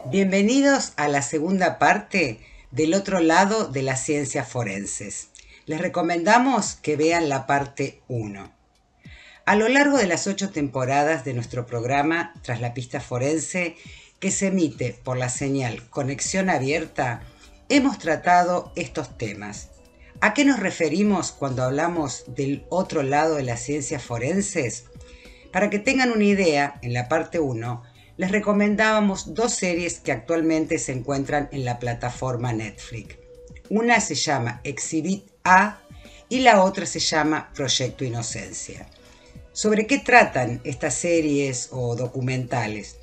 Bienvenidos a la segunda parte del otro lado de las ciencias forenses. Les recomendamos que vean la parte 1. A lo largo de las 8 temporadas de nuestro programa Tras la pista forense, que se emite por la señal Conexión Abierta, hemos tratado estos temas. ¿A qué nos referimos cuando hablamos del otro lado de las ciencias forenses? Para que tengan una idea, en la parte 1 les recomendábamos dos series que actualmente se encuentran en la plataforma Netflix. Una se llama Exhibit A y la otra se llama Proyecto Inocencia. ¿Sobre qué tratan estas series o documentales?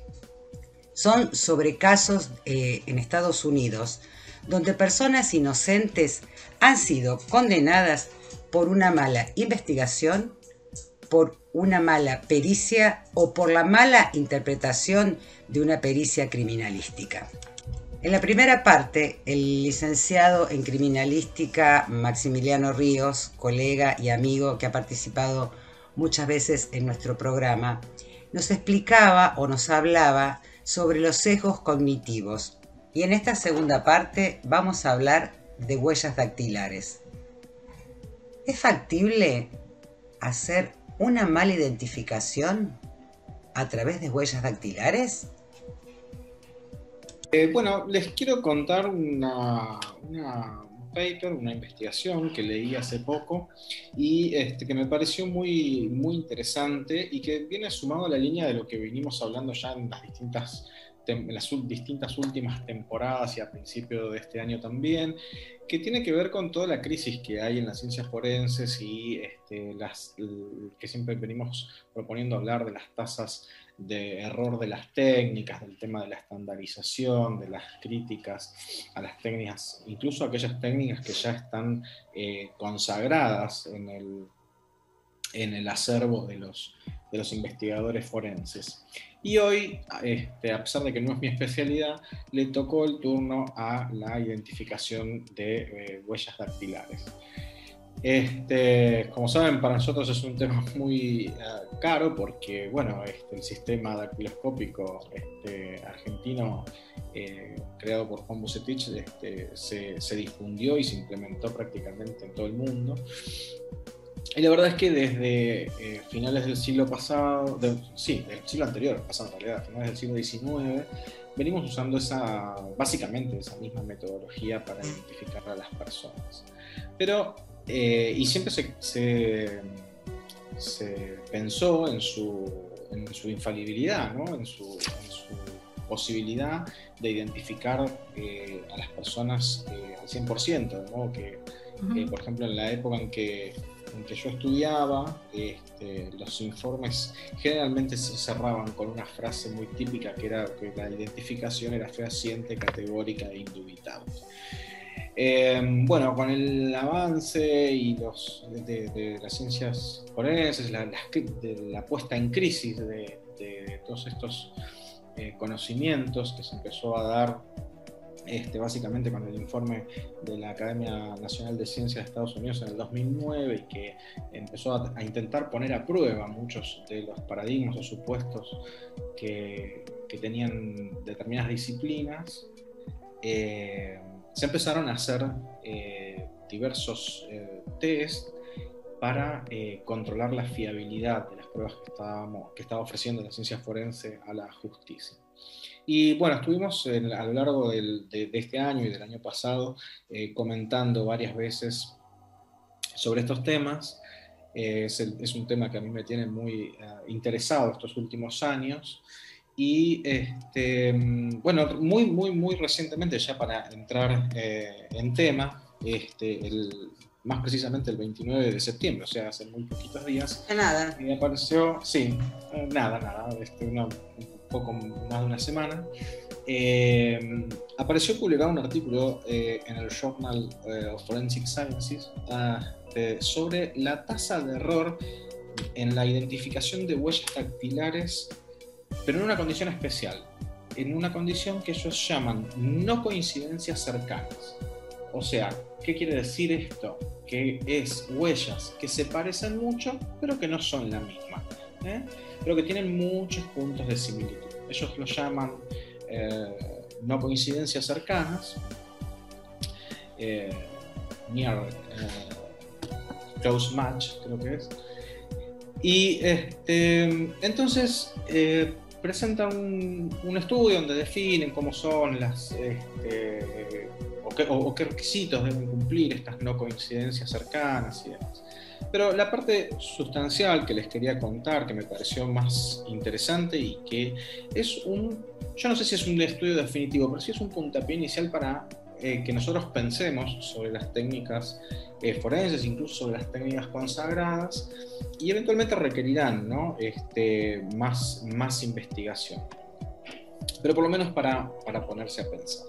Son sobre casos en Estados Unidos donde personas inocentes han sido condenadas por una mala investigación, por una mala pericia o por la mala interpretación de una pericia criminalística. En la primera parte, el licenciado en criminalística Maximiliano Ríos, colega y amigo que ha participado muchas veces en nuestro programa, nos explicaba o nos hablaba sobre los sesgos cognitivos. Y en esta segunda parte vamos a hablar de huellas dactilares. ¿Es factible hacer una mala identificación a través de huellas dactilares? Bueno, les quiero contar un paper, una investigación que leí hace poco y que me pareció muy interesante y que viene sumado a la línea de lo que venimos hablando ya en las distintas últimas temporadas y a principio de este año también, que tiene que ver con toda la crisis que hay en las ciencias forenses y que siempre venimos proponiendo hablar de las tasas de error de las técnicas, del tema de la estandarización, de las críticas a las técnicas, incluso aquellas técnicas que ya están consagradas en el acervo de los investigadores forenses. Y hoy, a pesar de que no es mi especialidad, le tocó el turno a la identificación de huellas dactilares. Como saben, para nosotros es un tema muy caro porque, bueno, el sistema dactiloscópico argentino creado por Juan Bucetich se difundió y se implementó prácticamente en todo el mundo. Y la verdad es que desde finales del siglo pasado, del siglo anterior, pasado en realidad, finales del siglo XIX, venimos usando básicamente esa misma metodología para identificar a las personas. Pero y siempre se pensó en su infalibilidad, ¿no? en su posibilidad de identificar a las personas al 100%, de modo que, por ejemplo, en la época en que yo estudiaba, los informes generalmente se cerraban con una frase muy típica que era que la identificación era fehaciente, categórica e indubitable. Bueno, con el avance y de las ciencias forenses, la puesta en crisis de todos estos conocimientos que se empezó a dar básicamente con el informe de la Academia Nacional de Ciencias de Estados Unidos en el 2009 y que empezó a intentar poner a prueba muchos de los paradigmas o supuestos que tenían determinadas disciplinas. Se empezaron a hacer diversos test para controlar la fiabilidad de las pruebas que estaba ofreciendo la ciencia forense a la justicia. Y bueno, estuvimos a lo largo de este año y del año pasado comentando varias veces sobre estos temas. Es un tema que a mí me tiene muy interesado estos últimos años. Y bueno, muy recientemente, ya para entrar en tema, más precisamente el 29 de septiembre, o sea, hace muy poquitos días, De nada. me apareció, sí, nada, un poco más de una semana, apareció publicado un artículo en el Journal of Forensic Sciences sobre la tasa de error en la identificación de huellas dactilares, pero en una condición especial, en una condición que ellos llaman no coincidencias cercanas. O sea, ¿qué quiere decir esto? Que es huellas que se parecen mucho, pero que no son la misma, pero que tienen muchos puntos de similitud. Ellos lo llaman no coincidencias cercanas, near close match, creo que es. Y entonces presentan un estudio donde definen cómo son las o qué requisitos deben cumplir estas no coincidencias cercanas y demás. Pero la parte sustancial que les quería contar, que me pareció más interesante y que es yo no sé si es un estudio definitivo, pero sí es un puntapié inicial para que nosotros pensemos sobre las técnicas forenses, incluso sobre las técnicas consagradas, y eventualmente requerirán, ¿no? más investigación. Pero por lo menos para ponerse a pensar.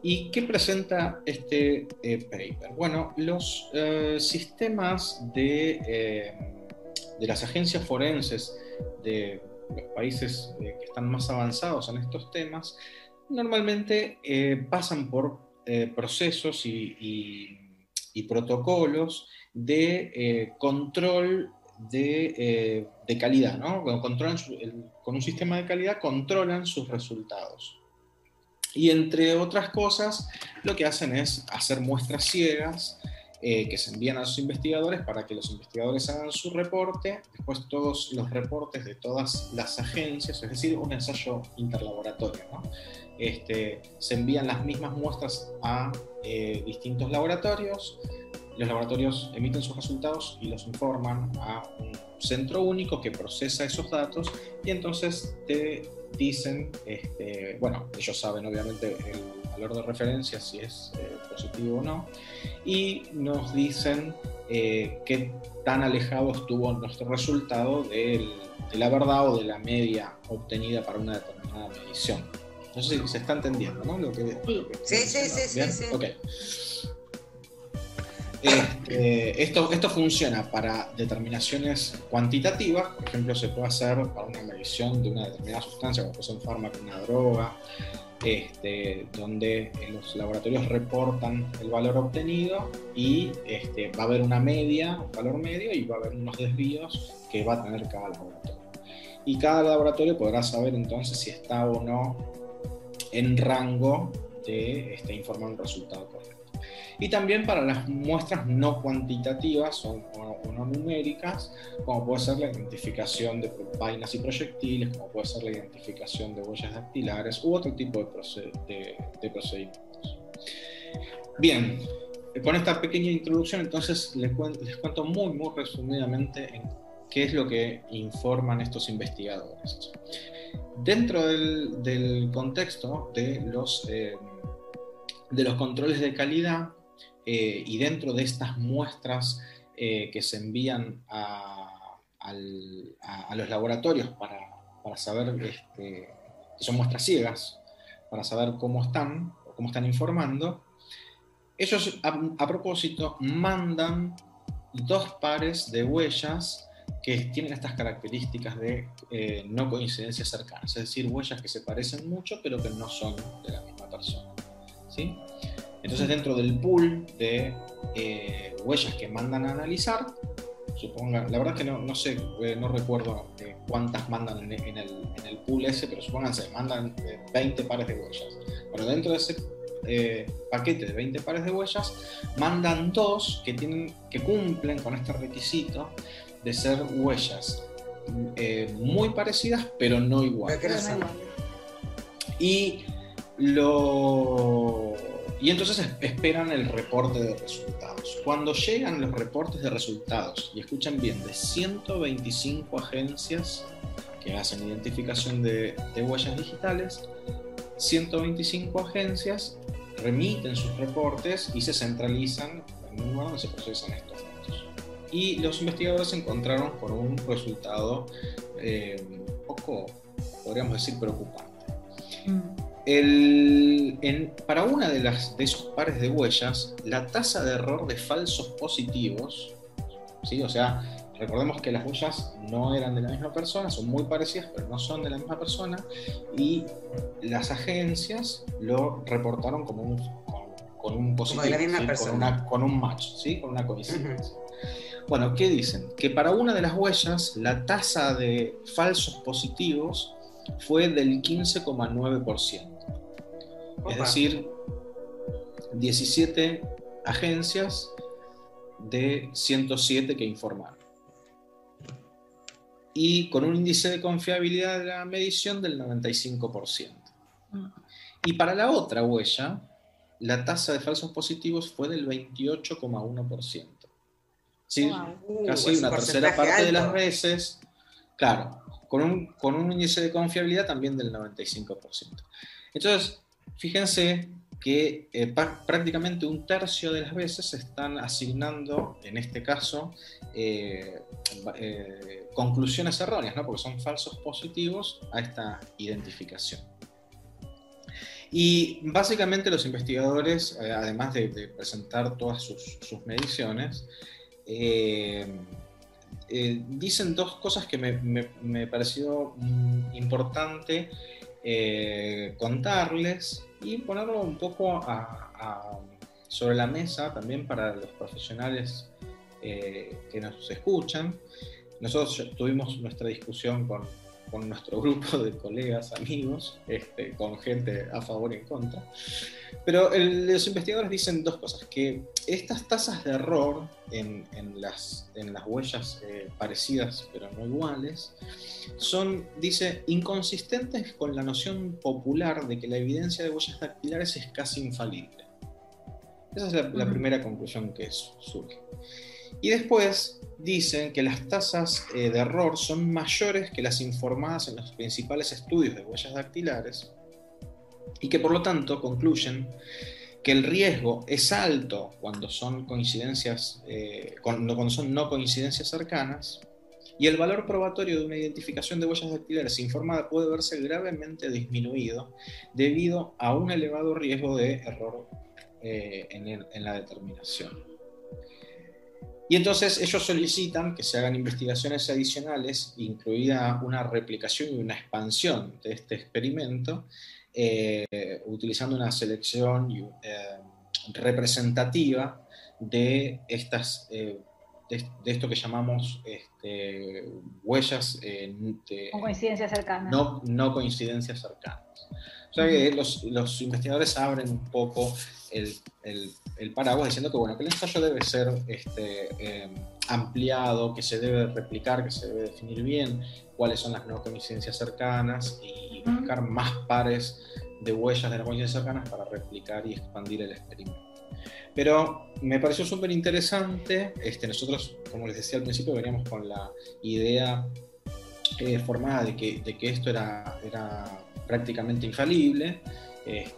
¿Y qué presenta este paper? Bueno, los sistemas de las agencias forenses de los países que están más avanzados en estos temas normalmente pasan por procesos y protocolos de control de calidad, ¿no? Con un sistema de calidad controlan sus resultados. Y entre otras cosas, lo que hacen es hacer muestras ciegas que se envían a los investigadores para que los investigadores hagan su reporte, después todos los reportes de todas las agencias, es decir, un ensayo interlaboratorio, ¿no? Se envían las mismas muestras a distintos laboratorios, los laboratorios emiten sus resultados y los informan a un centro único que procesa esos datos y entonces te dicen, bueno, ellos saben obviamente el valor de referencia, si es positivo o no, y nos dicen qué tan alejado estuvo nuestro resultado de la verdad o de la media obtenida para una determinada medición. No sé si se está entendiendo, ¿no? Sí. Okay. Esto funciona para determinaciones cuantitativas, por ejemplo, se puede hacer para una medición de una determinada sustancia, como puede ser un fármaco, una droga, donde los laboratorios reportan el valor obtenido y va a haber una media, un valor medio, y va a haber unos desvíos que va a tener cada laboratorio. Y cada laboratorio podrá saber entonces si está o no en rango de informar un resultado correcto. Y también para las muestras no cuantitativas o no numéricas, como puede ser la identificación de vainas y proyectiles, como puede ser la identificación de huellas dactilares u otro tipo de procedimientos. Bien, con esta pequeña introducción entonces les cuento muy resumidamente en qué es lo que informan estos investigadores. Dentro del contexto de los controles de calidad y dentro de estas muestras que se envían a los laboratorios para saber, que son muestras ciegas, para saber cómo están informando, ellos a propósito mandan 2 pares de huellas que tienen estas características de no coincidencias cercanas, es decir, huellas que se parecen mucho pero que no son de la misma persona, ¿sí? Entonces, dentro del pool de huellas que mandan a analizar, la verdad es que no sé, no recuerdo cuántas mandan en el pool ese, pero supónganse, mandan 20 pares de huellas. Bueno, dentro de ese paquete de 20 pares de huellas, mandan 2 que cumplen con este requisito de ser huellas muy parecidas, pero no iguales. Y entonces esperan el reporte de resultados. Cuando llegan los reportes de resultados, y escuchen bien, de 125 agencias que hacen identificación de huellas digitales, 125 agencias remiten sus reportes y se centralizan en un lugar donde se procesan estos datos. Y los investigadores se encontraron con un resultado un poco, podríamos decir, preocupante. Para una de esos pares de huellas, la tasa de error de falsos positivos, ¿sí? O sea, recordemos que las huellas no eran de la misma persona, son muy parecidas, pero no son de la misma persona, y las agencias lo reportaron con un positivo, como de la misma ¿sí? persona. Con un match, ¿sí? Con una coincidencia. Bueno, ¿qué dicen? Que para una de las huellas, la tasa de falsos positivos fue del 15,9%. Es decir, 17 agencias de 107 que informaron. Y con un índice de confiabilidad de la medición del 95%. Y para la otra huella, la tasa de falsos positivos fue del 28,1%. ¿Sí? Casi una tercera parte alto de las veces, claro, con un índice de confiabilidad también del 95%. Entonces, fíjense que prácticamente un tercio de las veces se están asignando, en este caso, conclusiones erróneas, ¿no? Porque son falsos positivos a esta identificación. Y básicamente los investigadores, además de presentar todas sus mediciones, dicen dos cosas que me pareció importante contarles y ponerlo un poco sobre la mesa también para los profesionales que nos escuchan. Nosotros tuvimos nuestra discusión con nuestro grupo de colegas, amigos, con gente a favor y en contra. Pero los investigadores dicen dos cosas, que estas tasas de error en las huellas parecidas pero no iguales son, dice, inconsistentes con la noción popular de que la evidencia de huellas dactilares es casi infalible. Esa es la primera conclusión que surge. Y después dicen que las tasas de error son mayores que las informadas en los principales estudios de huellas dactilares y que por lo tanto concluyen que el riesgo es alto cuando son coincidencias, cuando son no coincidencias cercanas, y el valor probatorio de una identificación de huellas dactilares informada puede verse gravemente disminuido debido a un elevado riesgo de error en la determinación. Y entonces ellos solicitan que se hagan investigaciones adicionales, incluida una replicación y una expansión de este experimento, utilizando una selección representativa de estas de esto que llamamos huellas con coincidencias cercanas. No coincidencias cercanas. O sea que los investigadores abren un poco el paraguas diciendo que, bueno, que el ensayo debe ser ampliado, que se debe replicar, que se debe definir bien cuáles son las no coincidencias cercanas y buscar más pares de huellas de las coincidencias cercanas para replicar y expandir el experimento. Pero me pareció súper interesante. Nosotros, como les decía al principio, veníamos con la idea formada de que esto era prácticamente infalible.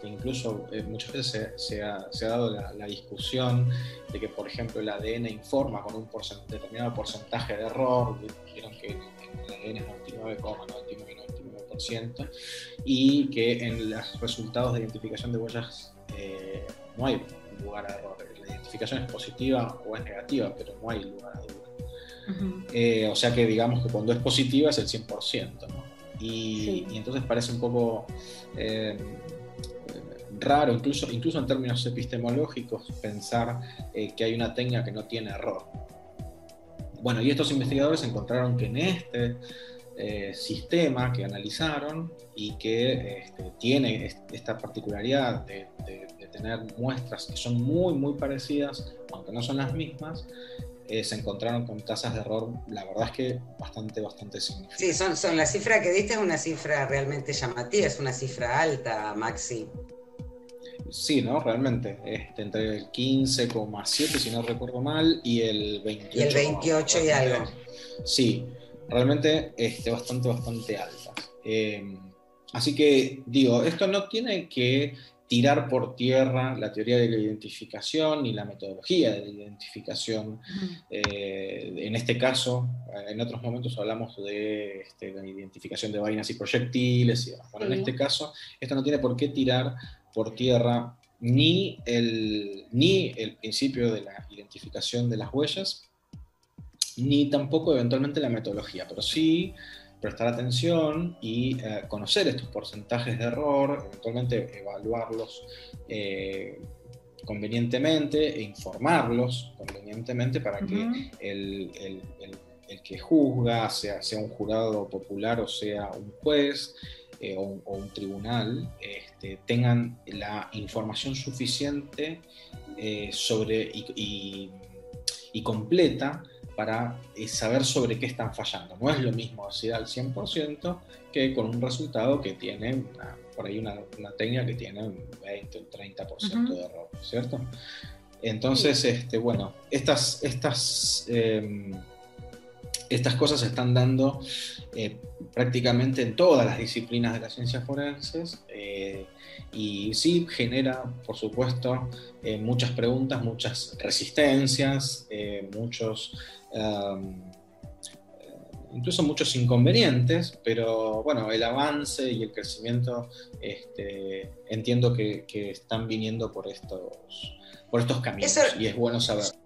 Incluso muchas veces se ha dado la discusión de que, por ejemplo, el ADN informa con un determinado porcentaje de error. Dijeron que el ADN es 99,99% y que en los resultados de identificación de huellas no hay lugar a error. La identificación es positiva o es negativa, pero no hay lugar a duda. O sea que digamos que cuando es positiva es el 100%, ¿no? Y entonces parece un poco raro, incluso en términos epistemológicos, pensar que hay una técnica que no tiene error. Bueno, y estos investigadores encontraron que en este sistema que analizaron y que tiene esta particularidad de tener muestras que son muy, muy parecidas, aunque no son las mismas, se encontraron con tasas de error, la verdad es que bastante significativas. Sí, la cifra que diste es una cifra realmente llamativa, es una cifra alta, Maxi. Sí, ¿no? Realmente, entre el 15,7, si no recuerdo mal, y el 28. Y el 28 y algo. Sí, realmente bastante alta. Así que, digo, esto no tiene que tirar por tierra la teoría de la identificación ni la metodología de la identificación. En este caso, en otros momentos hablamos de la identificación de vainas y proyectiles. Bueno, en este caso, esto no tiene por qué tirar por tierra ni el principio de la identificación de las huellas, ni tampoco eventualmente la metodología, pero sí prestar atención y conocer estos porcentajes de error, eventualmente evaluarlos convenientemente e informarlos convenientemente para que el que juzga, sea un jurado popular o sea un juez, o un tribunal tengan la información suficiente sobre y completa para saber sobre qué están fallando. No es lo mismo decir al 100% que con un resultado que tiene por ahí una técnica que tiene un 20 o un 30% de error, ¿cierto? Entonces, bueno, estas cosas se están dando prácticamente en todas las disciplinas de las ciencias forenses y sí genera, por supuesto, muchas preguntas, muchas resistencias, incluso muchos inconvenientes, pero bueno, el avance y el crecimiento entiendo que están viniendo por estos caminos y es bueno saberlo.